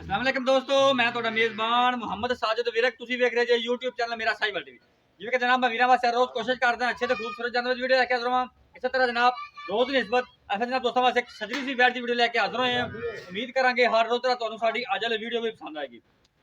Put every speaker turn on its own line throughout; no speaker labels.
अस्सलाम वालेकुम दोस्तों, मैं ਤੁਹਾਡਾ ਮੇਜ਼ਬਾਨ ਮੁਹੰਮਦ ਸਾਜਿਦ ਵਿਰਕ। ਤੁਸੀਂ ਵੇਖ ਰਹੇ ਜੇ YouTube ਚੈਨਲ ਮੇਰਾ ਸਾਈਵਲ ਟੀਵੀ। ਜਿਵੇਂ ਕਿ ਜਨਾਬ ਮੈਂ ਵੀਰਾਂ ਵਾਸਤੇ ਰੋਜ਼ ਕੋਸ਼ਿਸ਼ ਕਰਦਾ ਅੱਛੇ ਤੇ ਖੂਬਸੂਰਤ ਜਾਨਵਰ ਦੀ ਵੀਡੀਓ ਲੈ ਕੇ ਹਾਜ਼ਰ ਹਾਂ। ਇਸੇ ਤਰ੍ਹਾਂ ਜਨਾਬ ਰੋਜ਼ ਦੀ ਨਿਸਬਤ ਅਸੀਂ ਜਨਾਬ ਦੋਸਤਾਂ ਵਾਸਤੇ ਇੱਕ ਸਜਰੀ ਸੀ ਬੈਠ ਦੀ ਵੀਡੀਓ ਲੈ ਕੇ ਹਾਜ਼ਰ ਹੋਏ ਹਾਂ। ਉਮੀਦ ਕਰਾਂਗੇ ਹਰ ਰੋਜ਼ ਤਰ੍ਹਾਂ ਤੁਹਾਨੂੰ ਸਾਡੀ ਅੱਜ ਵਾਲੀ ਵੀਡੀਓ ਵੀ पसंद आएगी।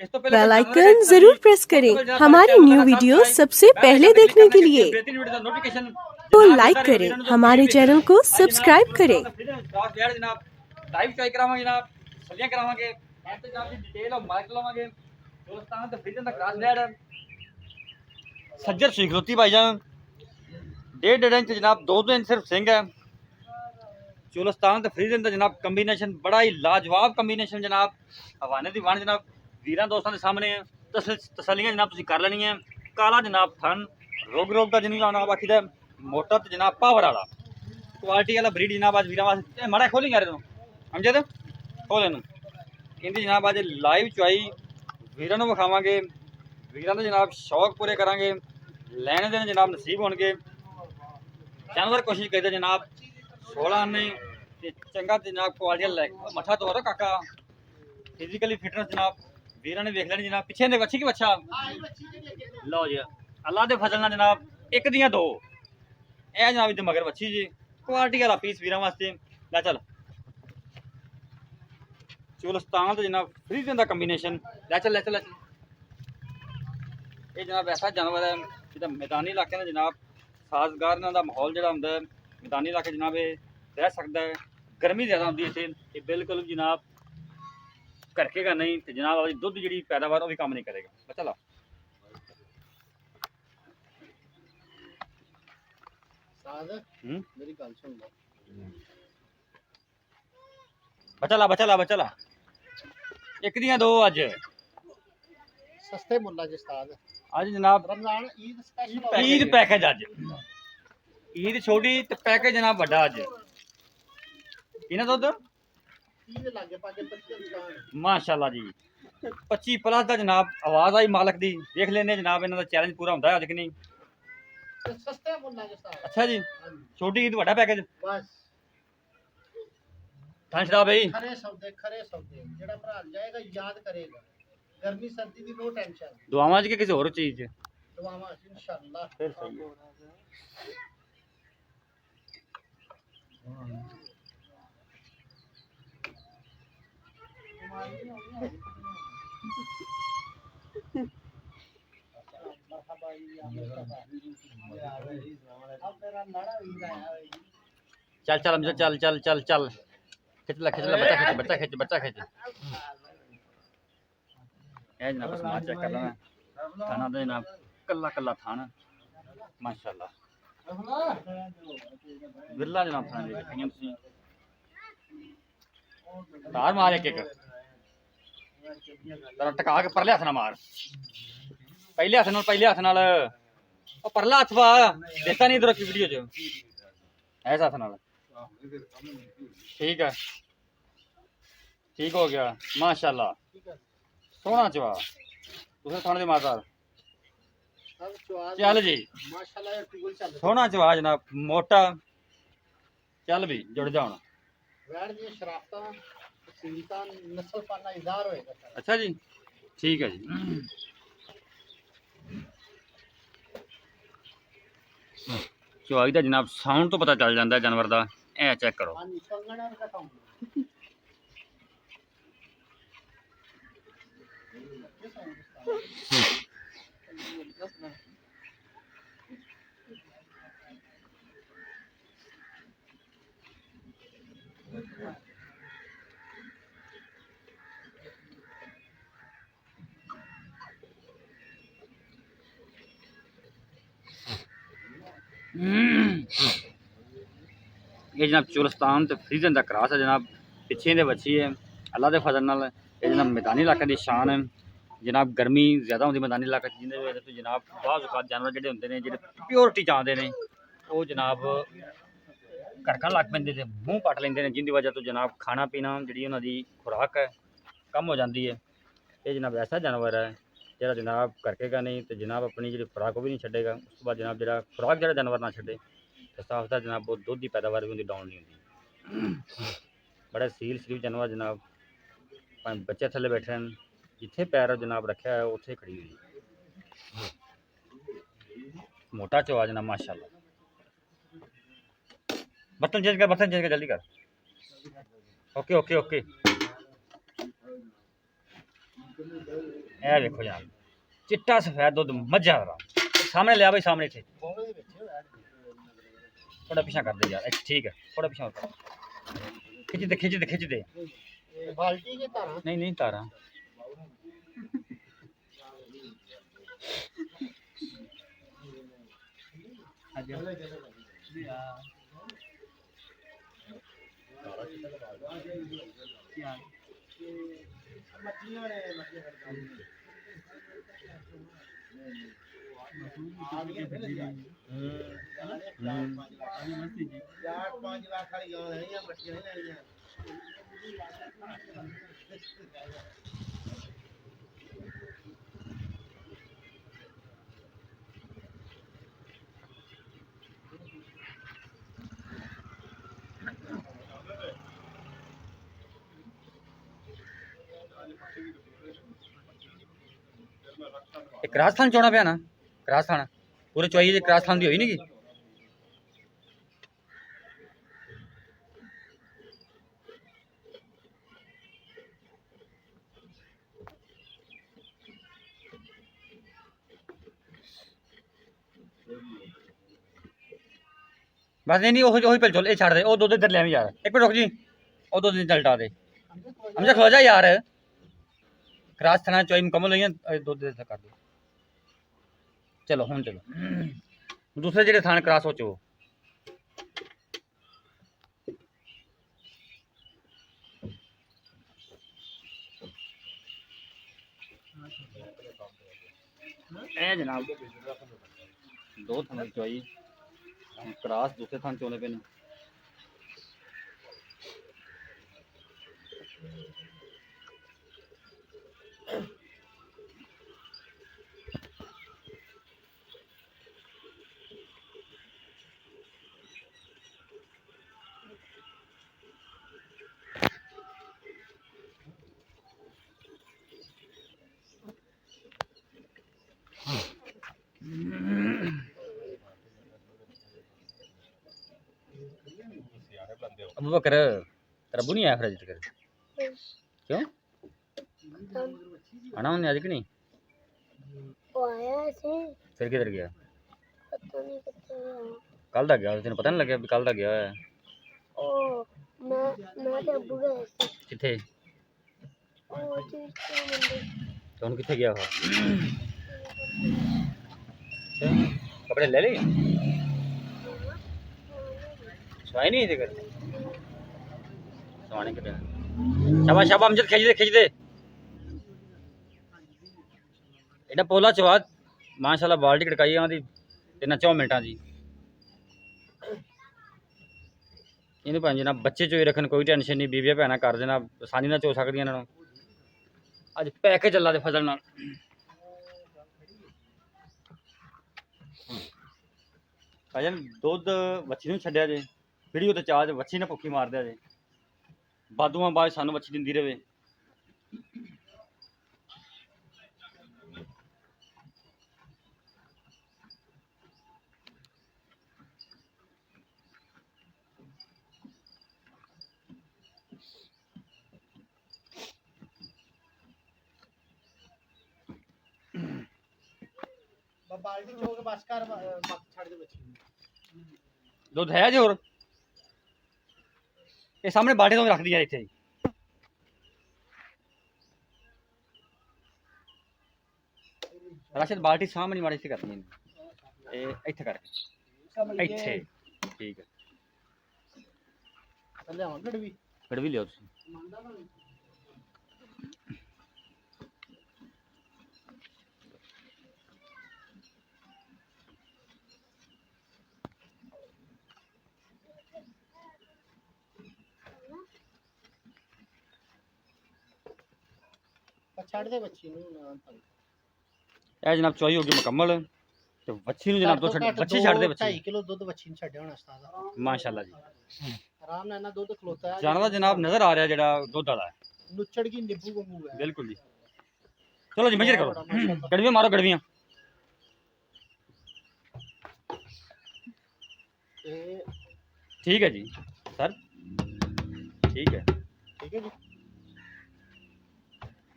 इस तो पहले
बेल आइकन जरूर प्रेस करें हमारी न्यू वीडियो सबसे पहले देखने के लिए।
नोटिफिकेशन
तो लाइक करें, हमारे चैनल को सब्सक्राइब करें।
जनाब लाइव चेक करावांगे जनाब, सलियां करावांगे, एंड जनाब दी डिटेल और मार्क लवांगे। दोस्तान ते फ्रीजन दा क्रॉस रेड सज्जर सिखरोती भाईजान 1.5 इंच जनाब 2 इंच सिर्फ सिंग है। चोलस्तान ते फ्रीजन दा जनाब कंबीनेशन बड़ा ही लाजवाब कंबीनेशन जनाब। हवाने दी वन जनाब वीरां दोस्तां दे सामने तसलियां जनाब तुसीं कर लेनी है। काला जनाब थन रोग रोग दा जिन्नी जनाब आखीदा मोटा ते जनाब पावर वाला क्वालिटी वाला ब्रीड जनाब आज वीरां वास्ते माड़ा खोली यार तू समझे खोल इनू इनकी जनाब आज लाइव चुआई वीरां नूं विखावांगे। वीरां दे जनाब शौक पूरे करांगे, लैने देने जनाब नसीब होणगे। जानवर कोशिश करते जनाब 16 आने चंगा जनाब क्वालिटी लै मठा तो काका फिजिकली फिटनेस जनाब वीर ने वेख लेनी जनाब। पिछे ने बच्ची की बच्चा लो जी अल्लाह के फजल जनाब एक दियाँ दो ए जनाब इधर मगर बच्ची जी क्वालिटी वाला पीस वीर वास्ते लै चल। चोलस्तान तो जनाब फ्रीजन का कंबीनेशन लै चल लै चल ये जनाब ऐसा जानवर है जिदा मैदानी इलाके में जनाब साजगार इन्हां दा माहौल जिहड़ा हुंदा है मैदानी इलाके जनाब ये रह सकता है। गर्मी ज़्यादा होती है इतने बिल्कुल जनाब करकेगा नहीं तो जनाब अपनी दुध जी पैदावार वो भी काम नहीं करेगा। बच्चा ला
मेरी गल सुन लो
बच्चा ला एक दियां दो अज
सस्ते मुल्ला च उस्ताद
अज जनाब
रमजान ईद स्पेशल
ईद पैकेज अज ईद छोटी तो पैकेज जनाब बड़ा अज किना दुध
ईद लागे पाके 25
माशाल्लाह जी 25 प्लस का जनाब आवाज़ आई मालक दी देख लेने जनाब इन्हां दा चैलेंज पूरा होंदा है अज कि नहीं।
सस्ते मुल्ला च उस्ताद
अच्छा जी छोटी ईद बड़ा पैकेज
बस
थान शराब भाई
खरे सौदे जेड़ा भरा जाएगा याद करेगा। गर्मी सर्दी दी नो टेंशन
दुआवां च कि किसी और चीज च
दुआवां इंशाअल्लाह
फिर सही है। चल चल हमसे चल चल चल चल खिंच ला बच्चा खिंच ए जनाब समाज चेक कर लेना थाना दे जनाब कल्ला कल्ला थाना माशाल्लाह बिरला जनाब थाना दे कहीं तुसी तार मार एक तेरा टका के परले हथ ना मार पहले हथ नाल ओ परला हथ वा देखता नहीं इधर की वीडियो च ऐसा हथ नाल ठीक है ठीक हो गया माशाल्लाह सोना चवा दूसरे थाने दे माता चल जी
माशाल्लाह यार टिगल चल
सोना चवा जनाब मोटा चल भी जुड़ जाओ
वैड़ दी शराफता सीलता नस्ल पाना इजार होएगा सर।
अच्छा जी ठीक है जी चवाई का जनाब साउंड तो पता चल जाता है जानवर का ए चेक करो।
हां जी कंगना का काम
ये जनाब चोलस्तान तो फ्रीजन का क्रॉस है जनाब पिछे दे बच्ची है अल्लाह के फजल नाल ये जनाब मैदानी इलाके की शान है जनाब। गर्मी ज़्यादा होती मैदानी इलाके जिन्हें वजह तो जनाब बाज़ औकात जानवर जोड़े होंगे ने जो प्योरिटी चाहते हैं वो जनाब करकन लग पेंदे ते मूँह पट लेंदे ने जिंदी वजह तो जनाब खाना पीना जी उन्होंने खुराक है कम हो जाती है। ये जनाब ऐसा जानवर है जरा जनाब करकेगा नहीं तो जनाब अपनी जी खुराक भी नहीं छेगा। उस बाद जनाब जरा खुराक जरा जानवर ना छे तो साफ साफ जनाब वो दुध की पैदावार भी उनकी डाउन नहीं होती। बड़ा सील शरीफ जानवर जनाब ਭਾਵੇਂ ਬੱਚੇ ਥੱਲੇ ਬੈਠੇ ਹਨ, ਜਿੱਥੇ ਪੈਰ ਜਨਾਬ ਰੱਖਿਆ ਹੈ ਉੱਥੇ ਖੜੀ ਹੋਈ ਹੈ। मोटा चवा जनाब माशाल्लाह। बर्तन चेंज कर जल्दी कर। Okay okay okay. देखो जनाब चिट्टा सफेद दुध मझा वाला सामने लिया भाई, सामने थे थोड़ा पीछा कर दे यार। ठीक है थोड़ा पीछा खिंच दे।
बाल्टी के तारा
नहीं नहीं तारा क्रास थान चोना पिया ना, क्रास थान पूरे चौई क्रास थान दी होई नहीं की। बस नहीं ओही पहले चल, ये छाड़ दे ओ दुध इधर ले आवी यार। एक मिनट रुक जी, ओ दुध इधर लटा दे। हमजा खलो जा यार, क्रास थाना चौई मुकम्मल होई है, दुध इधर कर दे। चलो हुन चलो दूसरे जेडे थान क्रास हो चो। ए जनाब दो थान चौई क्रास दूसरे थान चोने पे ने। अबू बकर तरबू नहीं आया फिर अज तक क्यों? आना उन्हें अज कि नहीं? फिर किधर गया? कल दा गया, तेन पता नहीं लगे कल दा गया है। किथे तो हुन किथे गया? कपड़े ले ले सवाई नहीं थे कर सवाने के शाबाश शाबाश अमजद खिंच दे एडा पोला चवा माशाल्लाह। बाल्टी कड़काई आंदी 3-4 मिनटां दी। इन्हें भाई जनाब बच्चे चोई रखन कोई टेंशन नहीं, बीबियां भैनां कर देना आसानी नाल चो सकदियां इन्हां नूं। अज पैके चला दे फजल नाल। भाईजान दुध वच्छी नूं छड्डिया जे, वीडियो ते चाह वच्छी ने भुक्खी मार दिया जे, बादूआं बाद सानू वच्छी दिंदी रहे।
बाल्टी चोक बस कर छड़ दे बच्ची
दुध है जी। और ये सामने बाल्टी तो रख दी यार इत्थे राशिद बाल्टी सामने माड़ी सी करनी है इत्थे करके इत्थे। ठीक है
लियावां
गड़वी लियो तुसीं।
छड़ दे बच्ची नूं ना तंग।
ए जनाब चौई होगी मुकम्मल ते वच्छी नूं जनाब तो वच्छी छड़ दे।
2.5 किलो दुध वच्छी ने छड्डिया होना उस्ताद
माशाल्लाह जी।
आराम नाल ना दुध खलोता है
जानवर जनाब नजर आ रहा जेड़ा दुध वाला है।
ਨੁੱਚੜਗੀ ਨਿੰਬੂ ਵਾਂਗੂ ਹੈ
बिल्कुल जी। चलो जी मेजर
बड़ा
करो,
माशाल्लाह।
गड़वियाँ मारो गड़वियाँ।
ਤੇ
ठीक है जी सर, ठीक है।
ਠੀਕ ਹੈ ਜੀ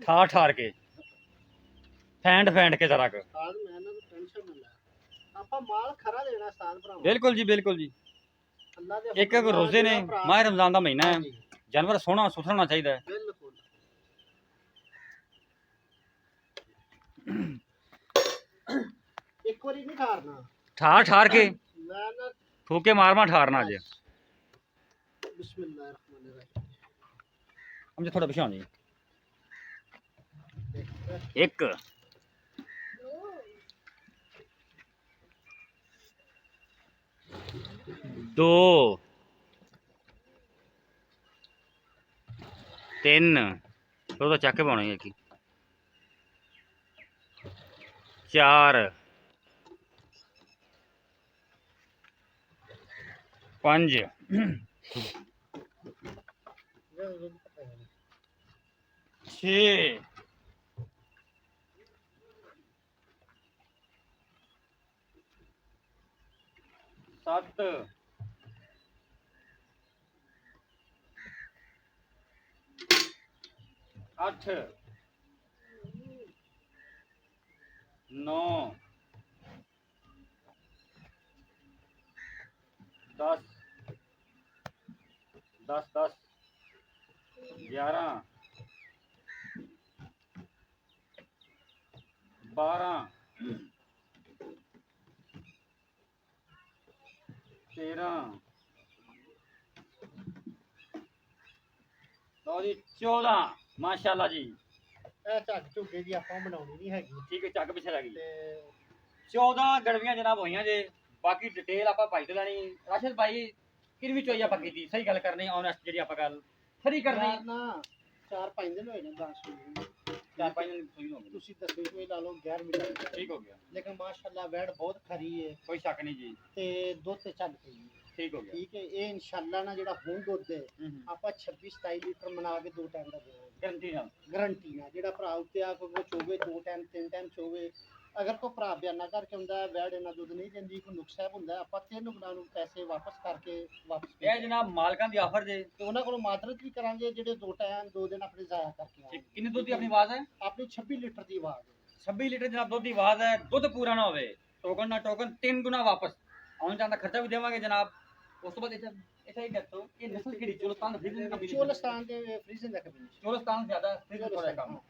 ठार ठार के फैंड फैंड के जरा कर।
ਸਾਧ ਮੈਂ ਇਹਨਾਂ ਨੂੰ ਟੈਨਸ਼ਨ ਨਾ ਲੈ ਆਪਾਂ ਮਾਲ ਖਰਾ ਦੇਣਾ ਸਾਧ ਭਰਾਵਾਂ
बिल्कुल जी बिल्कुल जी।
ਅੱਲਾ ਦੇ
एक एक रोजे ने माह रमजान का महीना है,
ਹਾਂਜੀ,
जानवर सोहना सुथरा होना चाहिए।
ਬਿਲਕੁਲ ਇੱਕ ਵਾਰੀ ਨਹੀਂ ਖਾਰਨਾ
ठार ठार के
ਮੈਂ ਨਾ
फूके मार मार ठारना जे।
ਬਿਸਮਿल्लाहिर्रहमानिर्रहीम
हम जी थोड़ा पिछे हो जी। एक दो तीन तो चक के पाने की, चार पंज छे सत्त अठ नौ दस दस दस 11 12 13 लो जी 14 माशाल्लाह जी।
ਇਹ ਝੱਗ ਝੁੱਗੇ ਦੀ ਆਪਾਂ ਬਣਾਉਣੀ ਨਹੀਂ ਹੈਗੀ
ठीक है चक पिछे रह गई।
ਤੇ
14 ਗੜਵੀਆਂ ਜਨਾਬ ਹੋਈਆਂ ਜੇ। ਬਾਕੀ ਡਿਟੇਲ ਆਪਾਂ ਭਾਈ ਤੋਂ ਲੈਣੀ। ਰਾਸ਼ਦ ਭਾਈ ਕਿਰਵੀ ਚੋਈ ਆਪਾਂ ਕੀਤੀ ਸਹੀ ਗੱਲ ਕਰਨੀ, ਔਨੈਸਟ ਜਿਹੜੀ ਆਪਾਂ ਗੱਲ ਖਰੀ ਕਰਨੀ।
ਯਾਰ ਨਾ 4-5 ਦਿਨ ਹੋਏ ਨੇ ਦੱਸ
ਚਾਰ ਪੰਜ ਦਿਨ ਸੂਈ ਹੋ ਗਈ,
ਤੁਸੀਂ 10ਵੀਂ ਲਾ ਲਓ 11ਵੀਂ ਲਾ ਲਓ
ਠੀਕ ਹੋ ਗਿਆ,
ਲੇਕਿਨ ਮਾਸ਼ਾਅੱਲਾ ਵੈੜ ਬਹੁਤ ਖਰੀ ਹੈ
ਕੋਈ ਸ਼ੱਕ ਨਹੀਂ ਜੀ,
ਤੇ ਦੁੱਧ ਤੇ ਚੱਲ ਪਈ ਹੈ
ਠੀਕ ਹੋ ਗਿਆ।
ਠੀਕ ਹੈ ਇਹ ਇਨਸ਼ਾਅੱਲਾ ਨਾ ਜਿਹੜਾ ਹੁਣ ਦੁੱਧ ਹੈ ਆਪਾਂ 26-27 ਲੀਟਰ ਬਣਾ ਕੇ 2 ਟਾਈਮ ਦਾ ਦੇਵਾਂਗੇ
ਗਰੰਟੀ ਨਾਲ।
ਗਰੰਟੀ ਨਾਲ। ਜਿਹੜਾ ਭਰਾ ਉੱਤੇ ਆ ਕੋਈ ਚੋਵੇ 2 ਟਾਈਮ 3 ਟਾਈਮ ਚੋਵੇ, ਅਗਰ ਕੋਈ ਭਰਾ ਬਿਆਨਾ ਕਰਕੇ ਹੁੰਦਾ ਵੈੜ ਇਹਨਾਂ ਦੁੱਧ ਨਹੀਂ ਦਿੰਦੀ, ਕੋਈ ਨੁਕਸ ਹੈ ਹੁੰਦਾ, ਆਪਾਂ 3 ਗੁਣਾ ਨੂੰ ਪੈਸੇ ਵਾਪਸ ਕਰਕੇ ਵਾਪਸ
ਇਹ ਜਨਾਬ ਮਾਲਕਾਂ ਦੀ ਆਫਰ ਜੇ।
ਤੇ ਉਹਨਾਂ ਕੋਲੋਂ ਮਾਦਰਤ ਵੀ ਕਰਾਂਗੇ ਜਿਹੜੇ 2 ਟਾਈਮ 2 ਦਿਨ ਆਪਣੇ ਜ਼ਾਇਆ ਕਰਕੇ ਆਏ।
ਕਿੰਨੀ ਦੁੱਧ ਦੀ ਆਪਣੀ ਆਵਾਜ਼ ਹੈ?
ਆਪਣੀ 26 ਲੀਟਰ ਦੀ ਆਵਾਜ਼ ਹੈ।
26 ਲੀਟਰ ਜਨਾਬ ਦੁੱਧ ਦੀ ਆਵਾਜ਼ ਹੈ। ਦੁੱਧ ਪੂਰਾ ਨਾ ਹੋਵੇ ਟੋਕਨ ਨਾ ਟੋਕਨ 3 ਗੁਣਾ ਵਾਪਸ ਆਉਣ ਜਾਣ ਦਾ ਖਰਚਾ ਵੀ ਦੇਵਾਂਗੇ ਜਨਾਬ। ਉਸ ਤੋਂ ਬਾਅਦ ਇੱਥੇ ਹੀ ਦੱਸੋ ਇਹ ਨਸਲ ਕਿਹੜੀ? ਚੋਲਸਤਾਨ ਫਰੀਜ਼ਨ ਕੰਪਨੀ।
ਚੋਲਸਤਾਨ ਦੇ ਫਰੀਜ਼ਨ ਦਾ ਕਬੀਲ
ਚੋਲਸਤਾਨ ਜ਼ਿਆਦਾ ਫਰੀਜ਼ਨ ਥੋੜਾ ਕੰਮ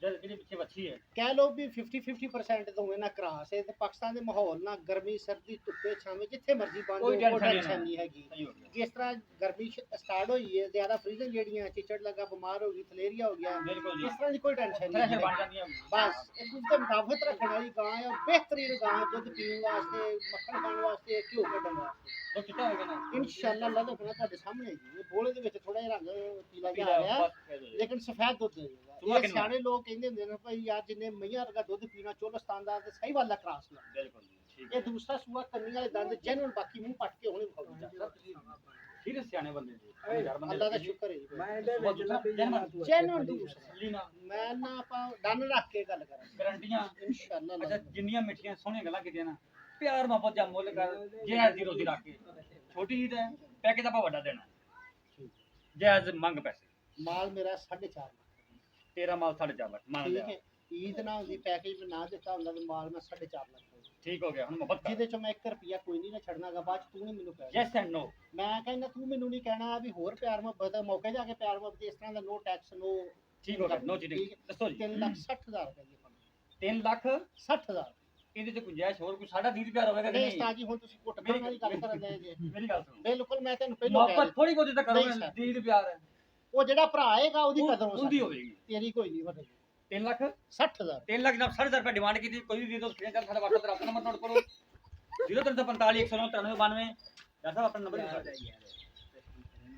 ਜਿਹੜੀ ਪਿੱਛੇ ਵੱਛੀ ਹੈ।
ਕਹਿ ਲਓ ਵੀ 50% ਦੋਵੇਂ ਨਾ ਕਰਾਸ ਹੈ ਤੇ ਪਾਕਿਸਤਾਨ ਦੇ ਮਾਹੌਲ ਨਾਲ ਗਰਮੀ ਸਰਦੀ ਧੁੱਪੇ ਛਾਵੇਂ ਜਿੱਥੇ ਮਰਜ਼ੀ ਬੰਦ
ਕੋਈ
ਹੋ, ਕੋਈ
tension
ਟੈਨਸ਼ਨ ਨਹੀਂ ਹੈਗੀ।
ਸਹੀ ਹੋ ਗਿਆ,
ਜਿਸ ਤਰ੍ਹਾਂ ਗਰਮੀ ਸਟਾਰਟ ਹੋਈ ਹੈ ਜ਼ਿਆਦਾ ਫਰੀਜ਼ਨ ਜਿਹੜੀਆਂ ਚਿਚੜ ਲੱਗਾ ਬਿਮਾਰ ਹੋ ਗਈ ਥਲੇਰੀਆ ਹੋ ਗਿਆ,
ਬਿਲਕੁਲ ਜੀ।
ਇਸ ਤਰ੍ਹਾਂ ਦੀ ਕੋਈ ਟੈਨਸ਼ਨ
ਥ੍ਰੈਸ਼ਰ
ਨਹੀਂ
ਬਣ
ਹੈ।
ਜਾਂਦੀਆਂ
ਬਸ ਇੱਕ ਦੂਜੇ ਮੁਤਾਬਕ ਰੱਖਣ ਵਾਲੀ ਗਾਂ ਹੈ, ਬਿਹਤਰੀਨ ਗਾਂ ਹੈ ਦੁੱਧ ਪੀਣ ਵਾਸਤੇ, ਮੱਖਣ ਖਾਣ ਵਾਸਤੇ, ਘਿਓ ਕੱਢਣ ਵਾਸਤੇ।
ਦੁੱਧ ਚਿੱਟਾ ਹੋਏਗਾ ਨਾ
ਇਨਸ਼ਾਅੱਲਾ ਅੱਲਾਹ ਦਾ ਫਜ਼ਲ ਤੁਹਾਡੇ ਸਾਹਮਣੇ ਜੀ। ਇਹ ਬੋਲੇ ਦੇ ਵਿੱਚ ਥੋੜਾ ਜਿਹਾ ਰੰਗ ਪੀਲਾ ਜਿਹਾ ਆ ਰਿਹਾ ਲੇਕਿਨ ਸਫੈਦ ਦੁੱਧ ਹੈ।
ਸੁਆ
ਇਹ
ਕਿੰਨਾ?
ਸਿਆਣੇ ਲੋਕ ਕਹਿੰਦੇ ਹੁੰਦੇ ਨੇ ਭਾਈ ਯਾਰ ਜਿੰਨੇ ਮਈਆਂ ਵਰਗਾ ਦੁੱਧ ਪੀਣਾ ਚੋਲਸਤਾਨ ਦਾ ਤੇ ਸਹੀ ਵਾਲਾ ਕਰਾਸ ਲਾ।
ਬਿਲਕੁਲ ਜੀ, ਠੀਕ
ਇਹ ਦੂਸਰਾ ਸੂਆ ਕੰਨੀ ਵਾਲੇ ਦੰਦ ਜੈਨੂਨ, ਬਾਕੀ ਮੂੰਹ ਪੱਟ ਕੇ ਹੁਣੇ ਵਿਖਾਉਂਦਾ।
ਠੀਕ ਹੈ, ਸਿਆਣੇ ਬੰਦੇ ਜੀ, ਯਾਰ ਬੰਦੇ
ਅੱਲਾਹ ਦਾ ਸ਼ੁਕਰ ਹੈ ਜੀ।
ਜੈਨੂਨ
ਜੈਨੂਨ ਦੂਸਰਾ ਮੈਂ ਨਾ ਆਪਾਂ ਡਨ ਰੱਖ ਕੇ ਗੱਲ ਕਰਾਂ
ਗਰੰਟੀਆਂ।
ਇਨਸ਼ਾਅੱਲਾ
ਅੱਛਾ ਜਿੰਨੀਆਂ ਮਿੱਠੀਆਂ ਸੋਹਣੀਆਂ ਗੱਲਾਂ ਕੀਤੀਆਂ ਨਾ, ਪਿਆਰ ਮੁਹੱਬਤ ਦਾ ਮੁੱਲ ਕਰ, ਜਾਇਜ਼ ਦੀ ਰੋਜ਼ੀ ਰੱਖ ਕੇ। ਛੋਟੀ ਈਦ ਹੈ, ਪੈਕੇਜ ਆਪਾਂ ਵੱਡਾ ਦੇਣਾ, ਜਾਇਜ਼ ਮੰਗ ਪੈਸੇ।
ਮਾਲ ਮੇਰਾ 4.5 ਲੱਖ
ਤੇਰਾ ਮਾਲ 4.5 ਲੱਖ ਮੰਨ
ਠੀਕ
ਲਿਆ,
ਹੈ। ਈਦ ਨਾ ਹੁੰਦੀ ਪੈਕੇਜ ਮੈਂ ਨਾ ਦਿੱਤਾ ਹੁੰਦਾ ਤੇ ਮਾਲ ਮੈਂ 4.5 ਲੱਖ ਹੋਊ।
ਠੀਕ ਹੋ ਗਿਆ। ਹੁਣ ਮੁਹੱਬਤ ਕਰ,
ਜਿਹਦੇ ਚੋਂ ਮੈਂ 1 ਰੁਪਿਆ ਕੋਈ ਨਹੀਂ ਨਾ ਛੱਡਣਾਗਾ, ਬਾਅਦ ਚ ਤੂੰ ਨਹੀਂ ਮੈਨੂੰ ਕਹਿਣਾ।
Yes and no.
ਮੈਂ ਕਹਿੰਦਾ ਤੂੰ ਮੈਨੂੰ ਨਹੀਂ ਕਹਿਣਾ ਵੀ ਹੋਰ ਪਿਆਰ ਮੁਹੱਬਤ ਦਾ ਮੌਕੇ ਜਾ ਕੇ ਪਿਆਰ ਮੁਹੱਬਤ ਇਸ ਤਰ੍ਹਾਂ ਦਾ ਨੋ ਟੈਕਸ ਨੋ।
ਠੀਕ ਹੋ ਗਿਆ, ਨੋ ਚੀਟਿੰਗ। ਦੱਸੋ ਜੀ
3,60,000 ਰੁਪਏ ਦੀ ਆਪਾਂ
3 ਲੱਖ
60,000
ਇਹਦੇ ਚ ਗੁੰਜਾਇਸ਼ ਹੋਰ ਕੋਈ 2.5 ਰੁਪਿਆ ਹੋਵੇਗਾ ਕਿ
ਨਹੀਂ
ਨਹੀਂ?
ਉਸਤਾਦ ਜੀ ਹੁਣ ਤੁਸੀਂ ਕੁੱਟ ਖਾਣ ਵਾਲੀ ਗੱਲ ਕਰਨ ਦੇ ਜੇ।
ਮੇਰੀ ਗੱਲ ਸੁਣੋ,
ਬਿਲਕੁਲ ਮੈਂ ਤੈਨੂੰ ਪਹਿਲਾਂ ਕਹਿ
ਮੁਹੱਬਤ ਥੋੜੀ ਬਹੁਤੀ ਤਾਂ ਕਰੋ,
ਨਹੀਂ ਸਰ।
ਦੀਦ ਪਿਆਰ ਹੈ,
ਉਹ ਜਿਹੜਾ ਭਰਾ ਆਏਗਾ ਉਹਦੀ ਕਦਰ ਹੋ
ਉਹਦੀ
ਸਕਦੀ
ਹੋਵੇਗੀ।
ਤੇਰੀ ਕੋਈ ਨਹੀਂ ਵਧੇਗੀ।
3 ਲੱਖ
60,000
3 ਲੱਖ ਜਨਾਬ 60,000 ਰੁਪਏ ਡਿਮਾਂਡ ਕੀਤੀ। ਕੋਈ ਵੀ ਦੇ ਦੋ ਸਕਰੀਨ ਚੱਲ ਸਾਡਾ WhatsApp ਤੇ ਆਪਣਾ ਨੰਬਰ ਨੋਟ ਕਰੋ 0345 109 9392। ਡਾਕਟਰ ਸਾਹਿਬ ਆਪਣਾ ਨੰਬਰ ਲਿਖਾ ਦਿਓ।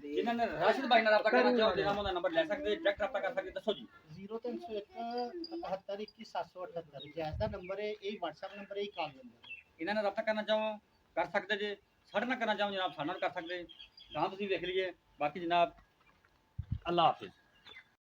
ਜਿਨ੍ਹਾਂ ਨੇ ਰਾਸ਼ਿਦ ਭਾਈ ਨਾਲ ਰਾਬਤਾ ਕਰਨਾ ਚਾਹੋ ਜਨਾਬ ਉਹਦਾ ਨੰਬਰ ਲੈ ਸਕਦੇ, ਡਾਇਰੈਕਟ ਰਾਬਤਾ ਕਰ ਸਕਦੇ। ਦੱਸੋ ਜੀ
0301 77 21 778 ਜੈਸ ਦਾ ਨੰਬਰ ਹੈ, ਇਹ WhatsApp ਨੰਬਰ ਹੈ, ਇਹ ਕਾਲ ਨੰਬਰ ਹੈ।
ਇਹਨਾਂ ਨਾਲ ਰਾਬਤਾ ਕਰਨਾ ਚਾਹੋ ਕਰ ਸਕਦੇ ਜੇ, ਸਾਡੇ ਨਾਲ ਕਰਨਾ ਚਾਹੋ ਜਨਾਬ ਸਾਡੇ ਨਾਲ ਕਰ ਸਕਦੇ। ਤਾਂ ਤੁਸੀਂ ਵੇਖ ਲਈਏ। ਬਾਕੀ ਜਨਾਬ ਅੱਲਾਹ ਹਾਫਿਜ਼।